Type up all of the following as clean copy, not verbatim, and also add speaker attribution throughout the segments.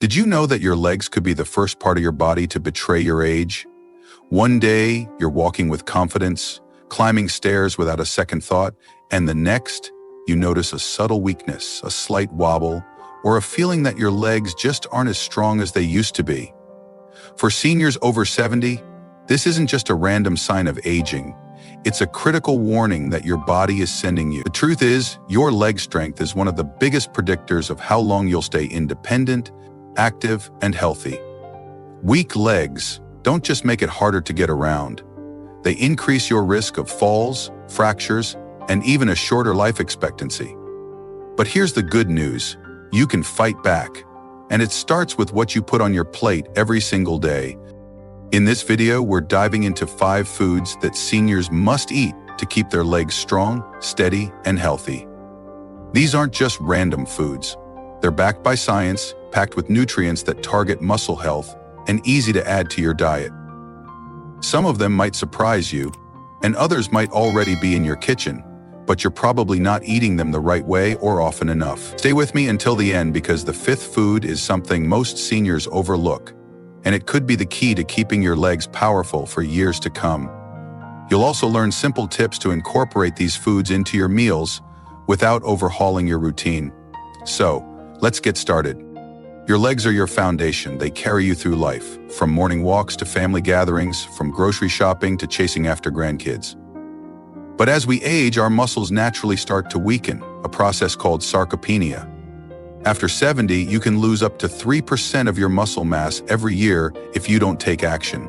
Speaker 1: Did you know that your legs could be the first part of your body to betray your age? One day, you're walking with confidence, climbing stairs without a second thought, and the next, you notice a subtle weakness, a slight wobble, or a feeling that your legs just aren't as strong as they used to be. For seniors over 70, this isn't just a random sign of aging. It's a critical warning that your body is sending you. The truth is, your leg strength is one of the biggest predictors of how long you'll stay independent, active, and healthy. Weak legs don't just make it harder to get around. They increase your risk of falls, fractures, and even a shorter life expectancy. But here's the good news. You can fight back. And it starts with what you put on your plate every single day. In this video, we're diving into 5 foods that seniors must eat to keep their legs strong, steady, and healthy. These aren't just random foods. They're backed by science, packed with nutrients that target muscle health, and easy to add to your diet. Some of them might surprise you, and others might already be in your kitchen, but you're probably not eating them the right way or often enough. Stay with me until the end because the 5th food is something most seniors overlook, and it could be the key to keeping your legs powerful for years to come. You'll also learn simple tips to incorporate these foods into your meals without overhauling your routine. So, let's get started. Your legs are your foundation. They carry you through life, from morning walks to family gatherings, from grocery shopping to chasing after grandkids. But as we age, our muscles naturally start to weaken, a process called sarcopenia. After 70, you can lose up to 3% of your muscle mass every year if you don't take action.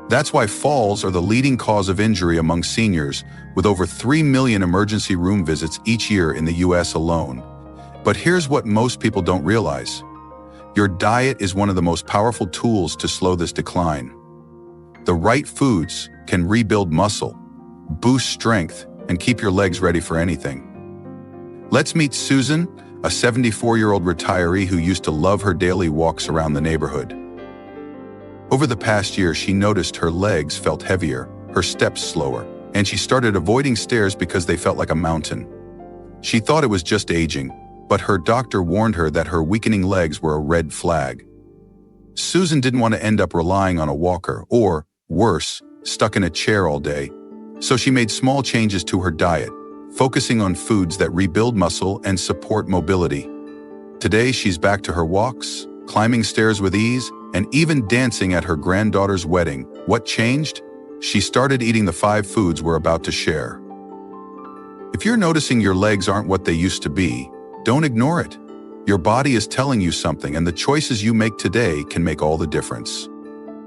Speaker 1: That's why falls are the leading cause of injury among seniors, with over 3 million emergency room visits each year in the US alone. But here's what most people don't realize. Your diet is one of the most powerful tools to slow this decline. The right foods can rebuild muscle, boost strength, and keep your legs ready for anything. Let's meet Susan, a 74-year-old retiree who used to love her daily walks around the neighborhood. Over the past year, she noticed her legs felt heavier, her steps slower, and she started avoiding stairs because they felt like a mountain. She thought it was just aging, but her doctor warned her that her weakening legs were a red flag. Susan didn't want to end up relying on a walker or, worse, stuck in a chair all day. So she made small changes to her diet, focusing on foods that rebuild muscle and support mobility. Today, she's back to her walks, climbing stairs with ease, and even dancing at her granddaughter's wedding. What changed? She started eating the 5 foods we're about to share. If you're noticing your legs aren't what they used to be, don't ignore it. Your body is telling you something, and the choices you make today can make all the difference.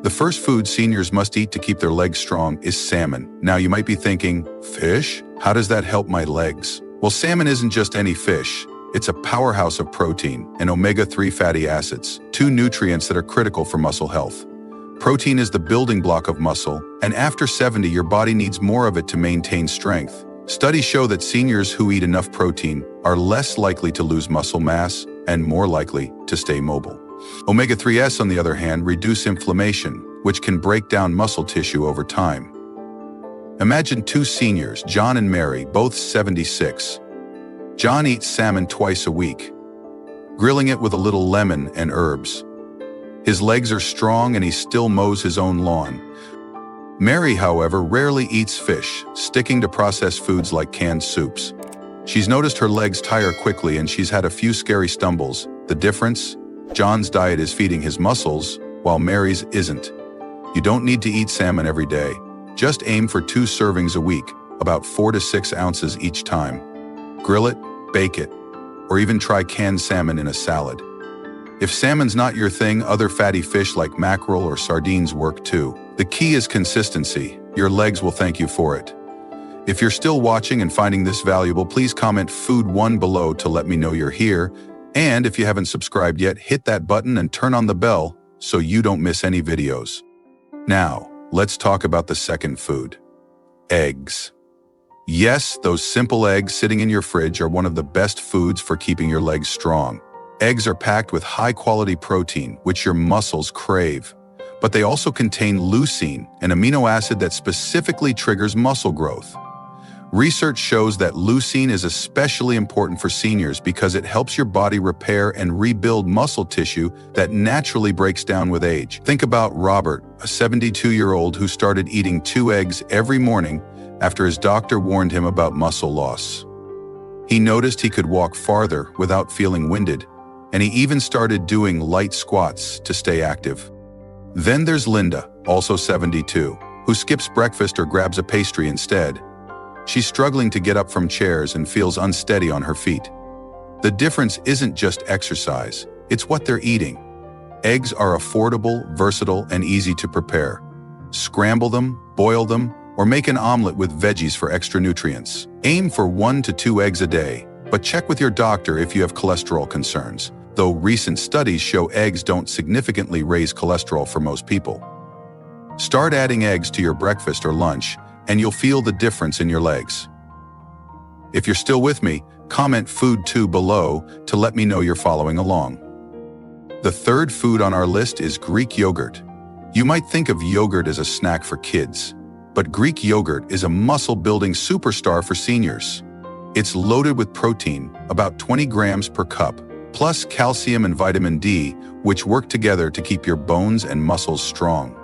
Speaker 1: The first food seniors must eat to keep their legs strong is salmon. Now you might be thinking, fish? How does that help my legs? Well, salmon isn't just any fish. It's a powerhouse of protein and omega-3 fatty acids, 2 nutrients that are critical for muscle health. Protein is the building block of muscle, and after 70, your body needs more of it to maintain strength. Studies show that seniors who eat enough protein are less likely to lose muscle mass and more likely to stay mobile. Omega-3s, on the other hand, reduce inflammation, which can break down muscle tissue over time. Imagine 2 seniors, John and Mary, both 76. John eats salmon twice a week, grilling it with a little lemon and herbs. His legs are strong and he still mows his own lawn. Mary, however, rarely eats fish, sticking to processed foods like canned soups. She's noticed her legs tire quickly and she's had a few scary stumbles. The difference? John's diet is feeding his muscles, while Mary's isn't. You don't need to eat salmon every day. Just aim for 2 servings a week, about 4 to 6 ounces each time. Grill it, bake it, or even try canned salmon in a salad. If salmon's not your thing, other fatty fish like mackerel or sardines work too. The key is consistency. Your legs will thank you for it. If you're still watching and finding this valuable, please comment food 1 below to let me know you're here. And if you haven't subscribed yet, hit that button and turn on the bell so you don't miss any videos. Now, let's talk about the second food. Eggs. Yes, those simple eggs sitting in your fridge are one of the best foods for keeping your legs strong. Eggs are packed with high-quality protein, which your muscles crave. But they also contain leucine, an amino acid that specifically triggers muscle growth. Research shows that leucine is especially important for seniors because it helps your body repair and rebuild muscle tissue that naturally breaks down with age. Think about Robert, a 72-year-old who started eating 2 eggs every morning after his doctor warned him about muscle loss. He noticed he could walk farther without feeling winded, and he even started doing light squats to stay active. Then there's Linda, also 72, who skips breakfast or grabs a pastry instead. She's struggling to get up from chairs and feels unsteady on her feet. The difference isn't just exercise, it's what they're eating. Eggs are affordable, versatile, and easy to prepare. Scramble them, boil them, or make an omelet with veggies for extra nutrients. Aim for 1 to 2 eggs a day, but check with your doctor if you have cholesterol concerns, though recent studies show eggs don't significantly raise cholesterol for most people. Start adding eggs to your breakfast or lunch, and you'll feel the difference in your legs. If you're still with me, comment food 2 below to let me know you're following along. The third food on our list is Greek yogurt. You might think of yogurt as a snack for kids, but Greek yogurt is a muscle-building superstar for seniors. It's loaded with protein, about 20 grams per cup, plus calcium and vitamin D, which work together to keep your bones and muscles strong.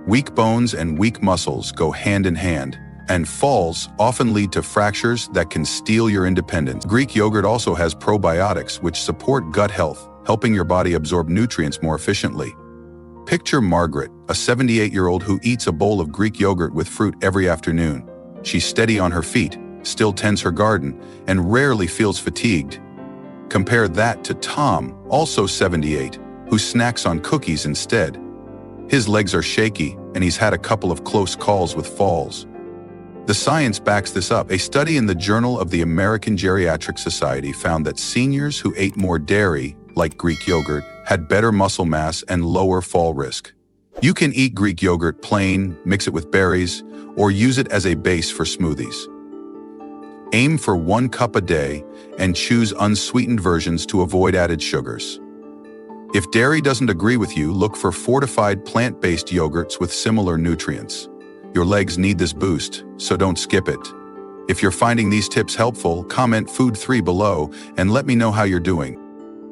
Speaker 1: Weak bones and weak muscles go hand in hand, and falls often lead to fractures that can steal your independence. Greek yogurt also has probiotics which support gut health, helping your body absorb nutrients more efficiently. Picture Margaret, a 78-year-old who eats a bowl of Greek yogurt with fruit every afternoon. She's steady on her feet, still tends her garden, and rarely feels fatigued. Compare that to Tom, also 78, who snacks on cookies instead. His legs are shaky, and he's had a couple of close calls with falls. The science backs this up. A study in the Journal of the American Geriatric Society found that seniors who ate more dairy, like Greek yogurt, had better muscle mass and lower fall risk. You can eat Greek yogurt plain, mix it with berries, or use it as a base for smoothies. Aim for 1 cup a day and choose unsweetened versions to avoid added sugars. If dairy doesn't agree with you, look for fortified plant-based yogurts with similar nutrients. Your legs need this boost, so don't skip it. If you're finding these tips helpful, comment food 3 below and let me know how you're doing.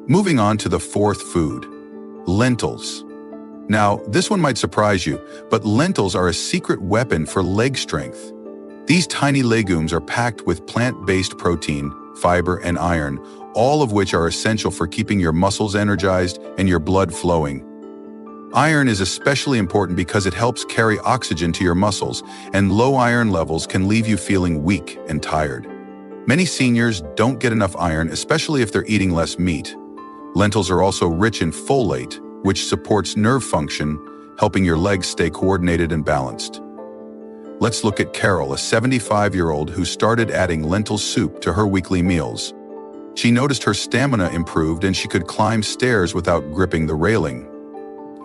Speaker 1: Moving on to the fourth food, lentils. Now, this one might surprise you, but lentils are a secret weapon for leg strength. These tiny legumes are packed with plant-based protein, fiber, and iron, all of which are essential for keeping your muscles energized and your blood flowing. Iron is especially important because it helps carry oxygen to your muscles, and low iron levels can leave you feeling weak and tired. Many seniors don't get enough iron, especially if they're eating less meat. Lentils are also rich in folate, which supports nerve function, helping your legs stay coordinated and balanced. Let's look at Carol, a 75-year-old who started adding lentil soup to her weekly meals. She noticed her stamina improved and she could climb stairs without gripping the railing.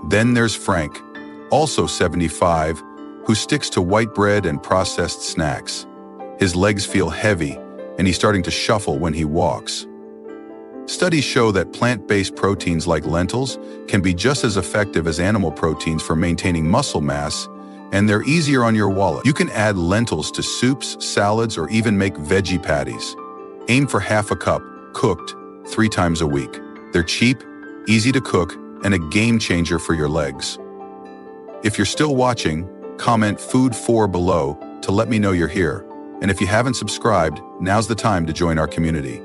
Speaker 1: Then there's Frank, also 75, who sticks to white bread and processed snacks. His legs feel heavy, and he's starting to shuffle when he walks. Studies show that plant-based proteins like lentils can be just as effective as animal proteins for maintaining muscle mass, and they're easier on your wallet. You can add lentils to soups, salads, or even make veggie patties. Aim for half a cup, cooked, 3 times a week. They're cheap, easy to cook, and a game changer for your legs. If you're still watching, comment food 4 below to let me know you're here. And if you haven't subscribed, now's the time to join our community.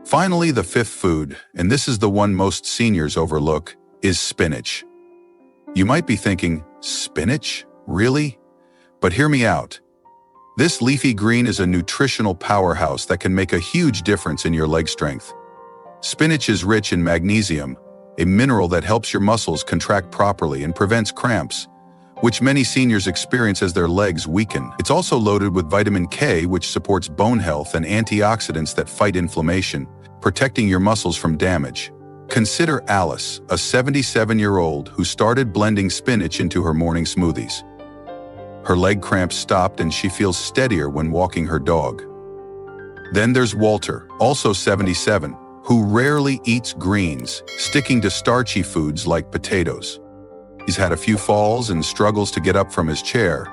Speaker 1: Finally, the fifth food, and this is the one most seniors overlook, is spinach. You might be thinking, spinach? Really? But hear me out. This leafy green is a nutritional powerhouse that can make a huge difference in your leg strength. Spinach is rich in magnesium, a mineral that helps your muscles contract properly and prevents cramps, which many seniors experience as their legs weaken. It's also loaded with vitamin K, which supports bone health, and antioxidants that fight inflammation, protecting your muscles from damage. Consider Alice, a 77-year-old who started blending spinach into her morning smoothies. Her leg cramps stopped and she feels steadier when walking her dog. Then there's Walter, also 77, who rarely eats greens, sticking to starchy foods like potatoes. He's had a few falls and struggles to get up from his chair,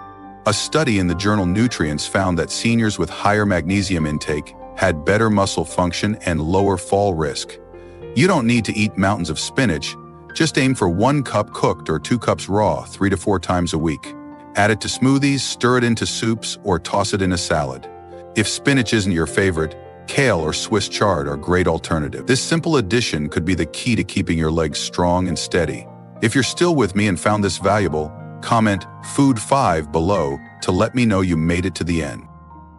Speaker 1: A study in the journal Nutrients found that seniors with higher magnesium intake had better muscle function and lower fall risk. You don't need to eat mountains of spinach, just aim for 1 cup cooked or 2 cups raw 3 to 4 times a week. Add it to smoothies, stir it into soups, or toss it in a salad. If spinach isn't your favorite, kale or Swiss chard are great alternatives. This simple addition could be the key to keeping your legs strong and steady. If you're still with me and found this valuable, comment Food 5 below to let me know you made it to the end.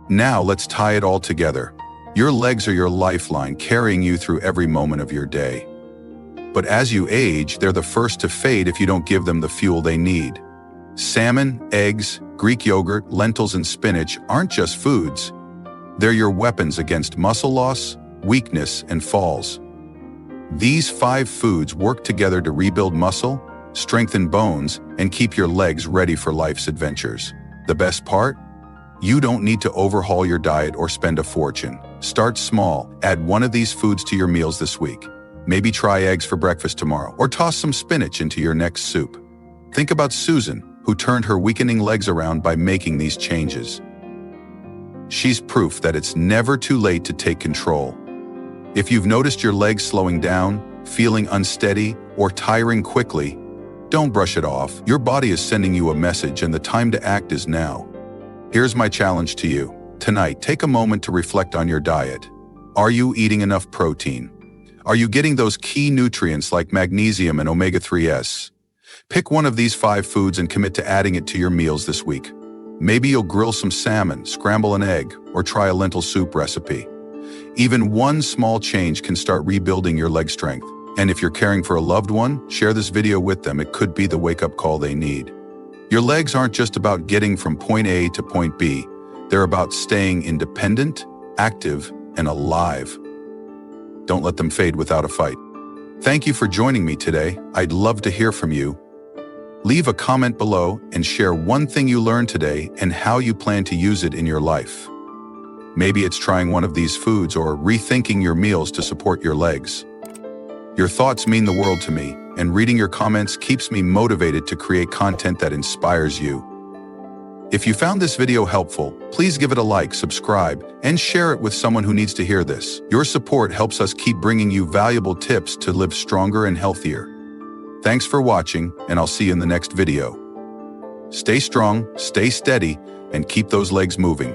Speaker 1: Now let's tie it all together. Your legs are your lifeline, carrying you through every moment of your day. But as you age, they're the first to fade if you don't give them the fuel they need. Salmon, eggs, Greek yogurt, lentils, and spinach aren't just foods. They're your weapons against muscle loss, weakness, and falls. These 5 foods work together to rebuild muscle, strengthen bones, and keep your legs ready for life's adventures. The best part? You don't need to overhaul your diet or spend a fortune. Start small. Add one of these foods to your meals this week. Maybe try eggs for breakfast tomorrow, or toss some spinach into your next soup. Think about Susan, who turned her weakening legs around by making these changes. She's proof that it's never too late to take control. If you've noticed your legs slowing down, feeling unsteady, or tiring quickly, don't brush it off. Your body is sending you a message, and the time to act is now. Here's my challenge to you. Tonight, take a moment to reflect on your diet. Are you eating enough protein? Are you getting those key nutrients like magnesium and omega-3s? Pick one of these 5 foods and commit to adding it to your meals this week. Maybe you'll grill some salmon, scramble an egg, or try a lentil soup recipe. Even one small change can start rebuilding your leg strength. And if you're caring for a loved one, share this video with them. It could be the wake-up call they need. Your legs aren't just about getting from point A to point B. They're about staying independent, active, and alive. Don't let them fade without a fight. Thank you for joining me today. I'd love to hear from you. Leave a comment below and share one thing you learned today and how you plan to use it in your life. Maybe it's trying one of these foods or rethinking your meals to support your legs. Your thoughts mean the world to me, and reading your comments keeps me motivated to create content that inspires you. If you found this video helpful, please give it a like, subscribe, and share it with someone who needs to hear this. Your support helps us keep bringing you valuable tips to live stronger and healthier. Thanks for watching, and I'll see you in the next video. Stay strong, stay steady, and keep those legs moving.